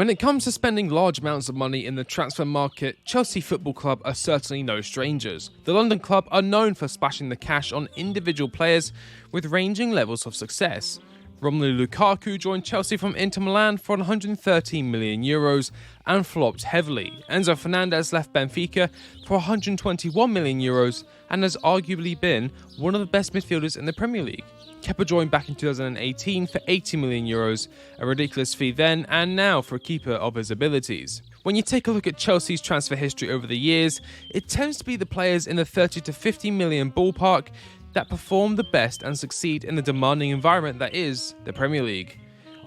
When it comes to spending large amounts of money in the transfer market, Chelsea Football Club are certainly no strangers. The London club are known for splashing the cash on individual players with ranging levels of success. Romelu Lukaku joined Chelsea from Inter Milan for €113 million and flopped heavily. Enzo Fernandez left Benfica for €121 million and has arguably been one of the best midfielders in the Premier League. Kepa joined back in 2018 for €80 million, a ridiculous fee then and now for a keeper of his abilities. When you take a look at Chelsea's transfer history over the years, it tends to be the players in the 30 to 50 million ballpark that perform the best and succeed in the demanding environment that is the Premier League.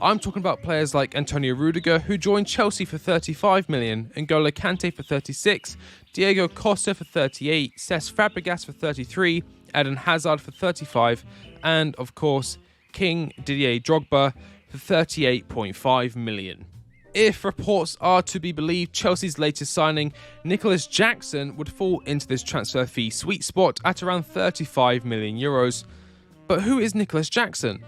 I'm talking about players like Antonio Rudiger, who joined Chelsea for 35 million, N'Golo Kante for 36, Diego Costa for 38, Cesc Fabregas for 33, Eden Hazard for 35, and of course, King Didier Drogba for 38.5 million. If reports are to be believed, Chelsea's latest signing, Nicolas Jackson, would fall into this transfer fee sweet spot at around €35 million. But who is Nicolas Jackson?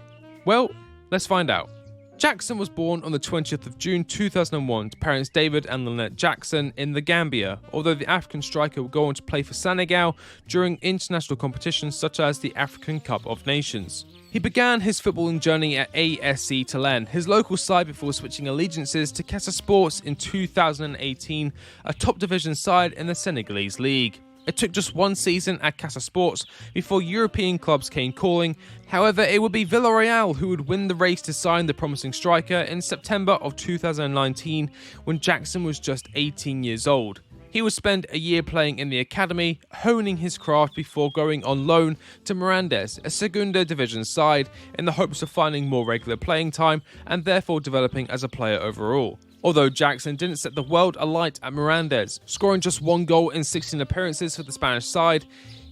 Well, let's find out. Jackson was born on the 20th of June 2001 to parents David and Lynette Jackson in the Gambia, although the African striker would go on to play for Senegal during international competitions such as the African Cup of Nations. He began his footballing journey at ASC Telen, his local side, before switching allegiances to Casa Sports in 2018, a top division side in the Senegalese league. It took just one season at Casa Sports before European clubs came calling. However, it would be Villarreal who would win the race to sign the promising striker in September of 2019, when Jackson was just 18 years old. He would spend a year playing in the academy, honing his craft before going on loan to Mirandes, a Segunda Division side, in the hopes of finding more regular playing time and therefore developing as a player overall. Although Jackson didn't set the world alight at Mirandes, scoring just one goal in 16 appearances for the Spanish side,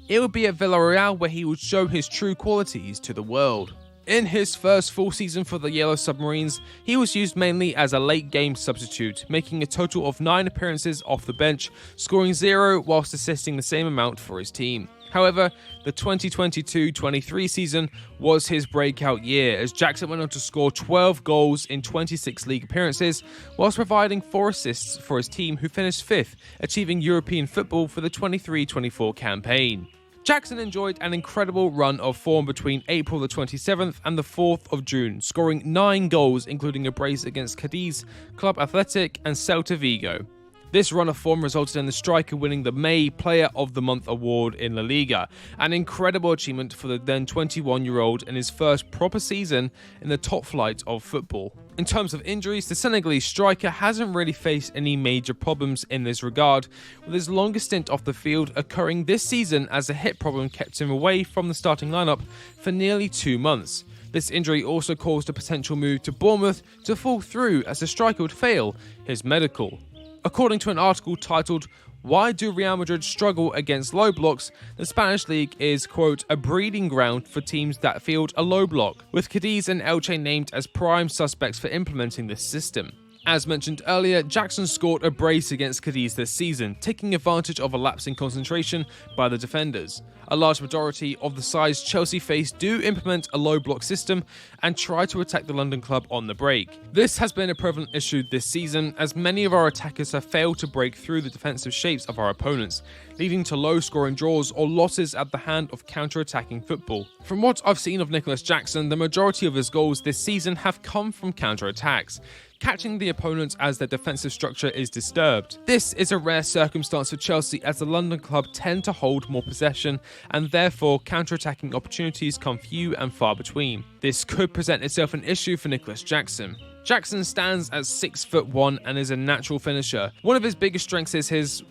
it would be at Villarreal where he would show his true qualities to the world. In his first full season for the Yellow Submarines, he was used mainly as a late-game substitute, making a total of 9 appearances off the bench, scoring 0 whilst assisting the same amount for his team. However, the 2022-23 season was his breakout year, as Jackson went on to score 12 goals in 26 league appearances, whilst providing 4 assists for his team, who finished 5th, achieving European football for the 23-24 campaign. Jackson enjoyed an incredible run of form between April the 27th and the 4th of June, scoring 9 goals, including a brace against Cadiz, Club Athletic and Celta Vigo. This run of form resulted in the striker winning the May Player of the Month award in La Liga, an incredible achievement for the then 21-year-old in his first proper season in the top flight of football. In terms of injuries, the Senegalese striker hasn't really faced any major problems in this regard, with his longest stint off the field occurring this season as a hip problem kept him away from the starting lineup for nearly 2 months. This injury also caused a potential move to Bournemouth to fall through, as the striker would fail his medical. According to an article titled, "Why do Real Madrid struggle against low blocks?" the Spanish league is, quote, a breeding ground for teams that field a low block, with Cadiz and Elche named as prime suspects for implementing this system. As mentioned earlier, Jackson scored a brace against Cadiz this season, taking advantage of a lapse in concentration by the defenders. A large majority of the sides Chelsea face do implement a low block system and try to attack the London club on the break. This has been a prevalent issue this season, as many of our attackers have failed to break through the defensive shapes of our opponents, leading to low scoring draws or losses at the hand of counter-attacking football. From what I've seen of Nicolas Jackson, the majority of his goals this season have come from counter-attacks, catching the opponents as their defensive structure is disturbed. This is a rare circumstance for Chelsea, as the London club tend to hold more possession and therefore counter-attacking opportunities come few and far between. This could present itself an issue for Nicolas Jackson. Jackson stands at 6'1" and is a natural finisher. One of his biggest strengths is his,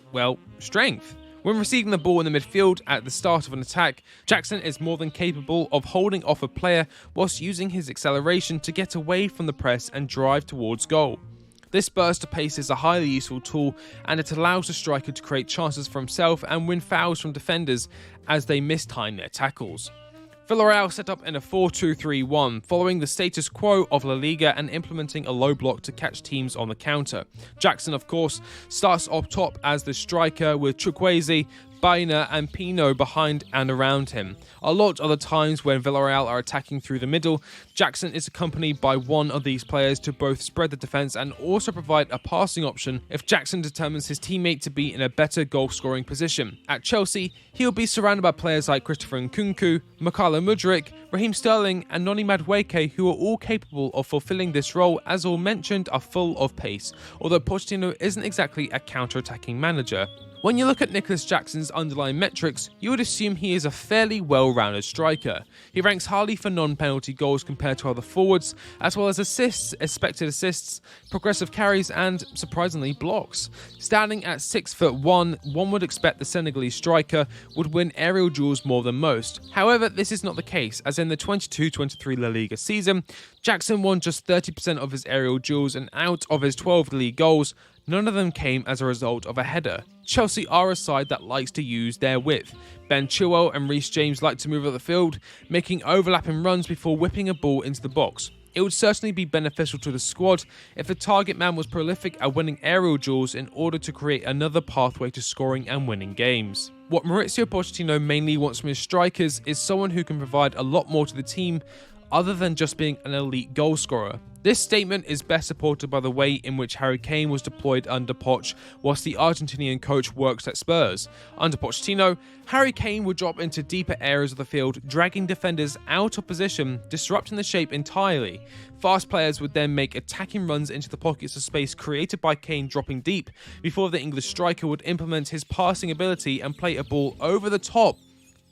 strength. When receiving the ball in the midfield at the start of an attack, Jackson is more than capable of holding off a player whilst using his acceleration to get away from the press and drive towards goal. This burst of pace is a highly useful tool, and it allows the striker to create chances for himself and win fouls from defenders as they mistime their tackles. Villarreal set up in a 4-2-3-1, following the status quo of La Liga and implementing a low block to catch teams on the counter. Jackson, of course, starts up top as the striker, with Chukwueze, Baena and Pino behind and around him. A lot of the times when Villarreal are attacking through the middle, Jackson is accompanied by one of these players to both spread the defence and also provide a passing option if Jackson determines his teammate to be in a better goal-scoring position. At Chelsea, he'll be surrounded by players like Christopher Nkunku, Mykhailo Mudryk, Raheem Sterling and Noni Madueke, who are all capable of fulfilling this role, as all mentioned are full of pace, although Pochettino isn't exactly a counter-attacking manager. When you look at Nicolas Jackson's underlying metrics, you would assume he is a fairly well-rounded striker. He ranks highly for non-penalty goals compared to other forwards, as well as assists, expected assists, progressive carries and, surprisingly, blocks. Standing at 6'1", one would expect the Senegalese striker would win aerial duels more than most. However, this is not the case, as in the 22-23 La Liga season, Jackson won just 30% of his aerial duels, and out of his 12 league goals, none of them came as a result of a header. Chelsea are a side that likes to use their width. Ben Chilwell and Reece James like to move up the field, making overlapping runs before whipping a ball into the box. It would certainly be beneficial to the squad if the target man was prolific at winning aerial duels in order to create another pathway to scoring and winning games. What Mauricio Pochettino mainly wants from his strikers is someone who can provide a lot more to the team other than just being an elite goal scorer. This statement is best supported by the way in which Harry Kane was deployed under Poch whilst the Argentinian coach works at Spurs. Under Pochettino, Harry Kane would drop into deeper areas of the field, dragging defenders out of position, disrupting the shape entirely. Fast players would then make attacking runs into the pockets of space created by Kane dropping deep, before the English striker would implement his passing ability and play a ball over the top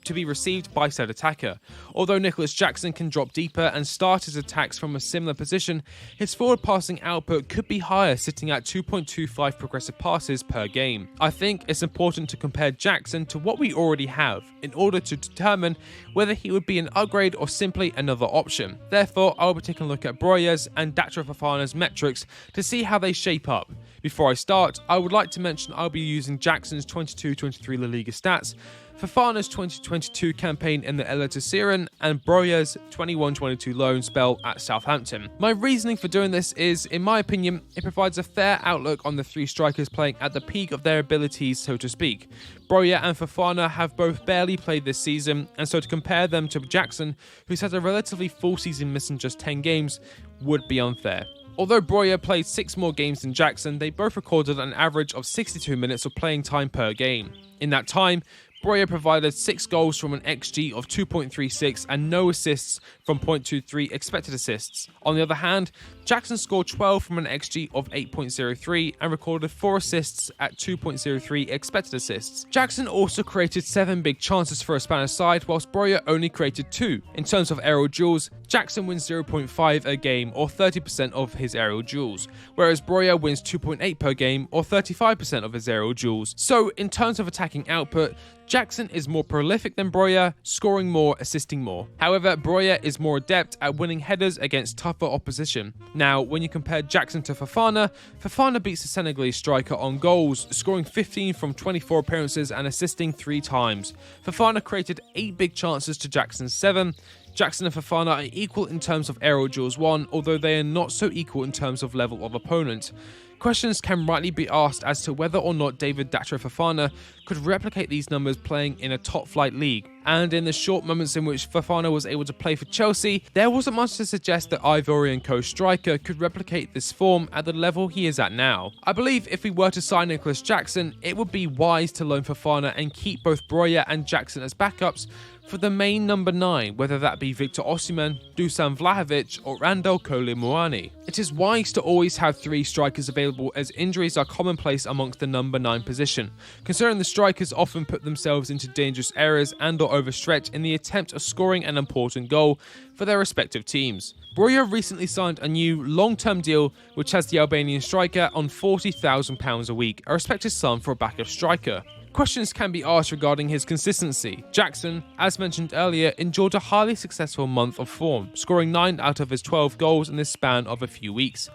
to be received by said attacker. Although Nicolas Jackson can drop deeper and start his attacks from a similar position, his forward passing output could be higher, sitting at 2.25 progressive passes per game. I think it's important to compare Jackson to what we already have in order to determine whether he would be an upgrade or simply another option. Therefore, I'll be taking a look at Broja's and Datro Fofana's metrics to see how they shape up. Before I start, I would like to mention I'll be using Jackson's 22-23 La Liga stats, Fofana's 2022 campaign in the Eliteserien, and Broja's 21-22 loan spell at Southampton. My reasoning for doing this is, in my opinion, it provides a fair outlook on the three strikers playing at the peak of their abilities, so to speak. Broja and Fofana have both barely played this season, and so to compare them to Jackson, who's had a relatively full season missing just 10 games, would be unfair. Although Broja played 6 more games than Jackson, they both recorded an average of 62 minutes of playing time per game. In that time, Broja provided 6 goals from an XG of 2.36 and no assists from 0.23 expected assists. On the other hand, Jackson scored 12 from an XG of 8.03 and recorded 4 assists at 2.03 expected assists. Jackson also created 7 big chances for a Spanish side, whilst Broja only created 2. In terms of aerial duels, Jackson wins 0.5 a game or 30% of his aerial duels, whereas Broja wins 2.8 per game or 35% of his aerial duels. So in terms of attacking output, Jackson is more prolific than Broja, scoring more, assisting more. However, Broja is more adept at winning headers against tougher opposition. Now, when you compare Jackson to Fofana, Fofana beats the Senegalese striker on goals, scoring 15 from 24 appearances and assisting 3 times. Fofana created 8 big chances to Jackson's 7. Jackson and Fofana are equal in terms of aerial duels won, although they are not so equal in terms of level of opponent. Questions can rightly be asked as to whether or not David Datro Fofana could replicate these numbers playing in a top-flight league. And in the short moments in which Fofana was able to play for Chelsea, there wasn't much to suggest that Ivorian co-striker could replicate this form at the level he is at now. I believe if we were to sign Nicolas Jackson, it would be wise to loan Fofana and keep both Broja and Jackson as backups for the main number 9, whether that be Victor Osimhen, Dusan Vlahovic or Randal Kolo Muani. It is wise to always have 3 strikers available, as injuries are commonplace amongst the number 9 position, considering the strikers often put themselves into dangerous areas and or overstretch in the attempt of scoring an important goal for their respective teams. Broja recently signed a new long-term deal which has the Albanian striker on £40,000 a week, a respected sum for a backup striker. Questions can be asked regarding his consistency. Jackson, as mentioned earlier, enjoyed a highly successful month of form, scoring 9 out of his 12 goals in the span of a few weeks.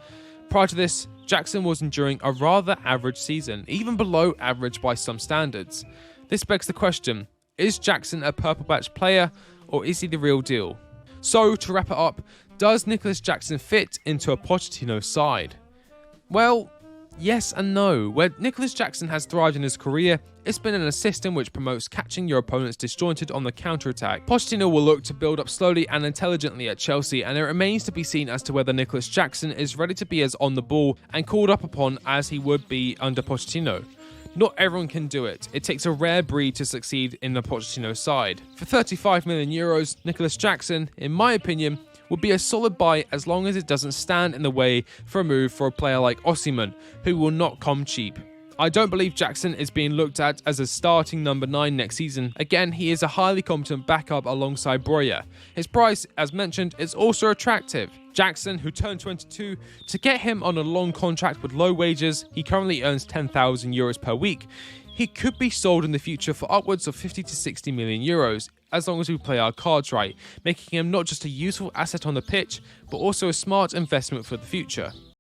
Prior to this, Jackson was enduring a rather average season, even below average by some standards. This begs the question, is Jackson a purple patch player or is he the real deal? So, to wrap it up, does Nicolas Jackson fit into a Pochettino side? Well, Yes and no. Where Nicolas Jackson has thrived in his career, it's been in a system which promotes catching your opponents disjointed on the counter-attack. Pochettino will look to build up slowly and intelligently at Chelsea, and it remains to be seen as to whether Nicolas Jackson is ready to be as on the ball and called up upon as he would be under Pochettino. Not everyone can do it. It takes a rare breed to succeed in the Pochettino side. For €35 million, Nicolas Jackson, in my opinion, would be a solid buy as long as it doesn't stand in the way for a move for a player like Osimhen, who will not come cheap. I don't believe Jackson is being looked at as a starting number 9 next season. Again, he is a highly competent backup alongside Breuer. His price, as mentioned, is also attractive. Jackson, who turned 22, to get him on a long contract with low wages, he currently earns €10,000 per week. He could be sold in the future for upwards of €50 to €60 million, as long as we play our cards right, making him not just a useful asset on the pitch, but also a smart investment for the future.